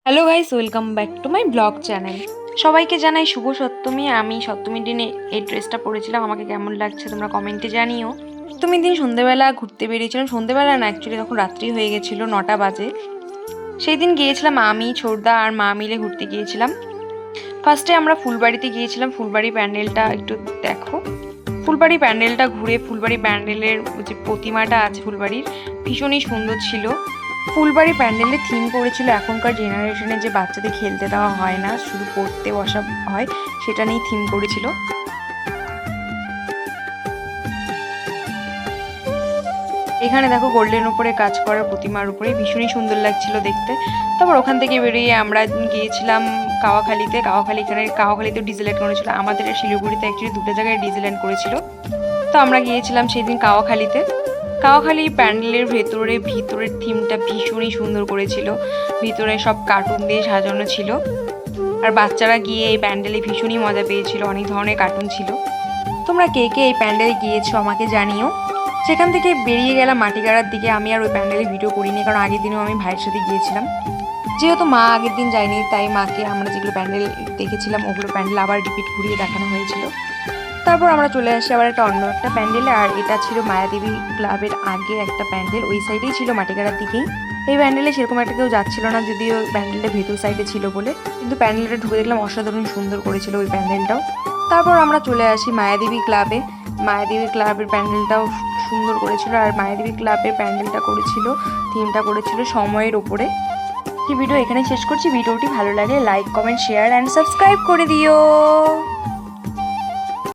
Hello guys, welcome back to my blog channel. সবাইকে জানাই শুভ সপ্তমী। আমি সপ্তমীর দিনে এই ড্রেসটা পরেছিলাম, আমাকে কেমন লাগছে তোমরা কমেন্টে জানিও। সপ্তমীর দিন সন্ধেবেলা ঘুরতে বেরিয়েছিলাম, সন্ধেবেলা না অ্যাকচুয়ালি তখন রাত্রি হয়ে গেছিলো, 9টা বাজে। সেই দিন গিয়েছিলাম আমি, ছোটদা আর মা মিলে ঘুরতে গিয়েছিলাম। ফার্স্টে আমরা ফুলবাড়িতে গিয়েছিলাম, ফুলবাড়ি প্যান্ডেলটা একটু দেখো। ফুলবাড়ি প্যান্ডেলটা ঘুরে, ফুলবাড়ি প্যান্ডেলের যে প্রতিমাটা আছে ফুলবাড়ির, ভীষণই সুন্দর ছিল। ফুলবাড়ি প্যান্ডেলে থিম করেছিল এখনকার জেনারেশনে যে বাচ্চাদের খেলতে দেওয়া হয় না, শুধু পড়তে বসা হয়, সেটা নিয়ে থিম করেছিল। এখানে দেখো গোল্ডেন উপরে কাজ করা প্রতিমার উপরে ভীষণই সুন্দর লাগছিল দেখতে। তারপর ওখান থেকে বেরিয়ে আমরা গিয়েছিলাম কাওয়াখালীতে। কাওয়াখালীতে ডিজেল্যান্ড করেছিল, আমাদের শিলিগুড়িতে অ্যাকচুয়ালি দুটো জায়গায় ডিজেল্যান্ড করেছিল। তো আমরা গিয়েছিলাম সেই দিন কাওয়াখালীতে। কাওয়াখালী প্যান্ডেলের ভিতরের থিমটা ভীষণই সুন্দর করেছিল, ভিতরে সব কার্টুন দিয়ে সাজানো ছিল। আর বাচ্চারা গিয়ে এই প্যান্ডেলে ভীষণই মজা পেয়েছিল, অনেক ধরনের কার্টুন ছিল। তোমরা কে কে এই প্যান্ডেলে গিয়েছো আমাকে জানিও। সেখান থেকে বেরিয়ে গেলাম মাটিগাড়ার দিকে। আমি আর ওই প্যান্ডেলে ভিডিও করিনি, কারণ আগের দিনও আমি ভাইয়ের সাথে গিয়েছিলাম। যেহেতু মা আগের দিন যায়নি, তাই মাকে আমরা যেগুলো প্যান্ডেল দেখেছিলাম ওগুলো প্যান্ডেল আবার রিপিট ঘুরিয়ে দেখানো হয়েছিল। তারপর আমরা চলে আসি আবার অন্য একটা প্যান্ডেলে, আর এটা ছিল মায়াদেবী ক্লাবের আগে একটা প্যান্ডেল, ওই সাইডেই ছিল মাটিগাড়ার দিকেই। এই প্যান্ডেলে সেরকম একটা কেউ যাচ্ছিল না, যদিও প্যান্ডেলটা ভেতর সাইডে ছিল বলে, কিন্তু প্যান্ডেলটা ঢুকে দেখলাম অসাধারণ সুন্দর করেছিল ওই প্যান্ডেলটাও। তারপর আমরা চলে আসি মায়াদেবী ক্লাবে। মায়াদেবী ক্লাবের প্যান্ডেলটাও সুন্দর করেছিল, আর মায়াদেবী ক্লাবের প্যান্ডেলটা করেছিল, থিমটা করেছিল সময়ের ওপরে। ভিডিও এখানে শেষ করছি। ভিডিওটি ভালো লাগে like, comment, share and subscribe করে দিও।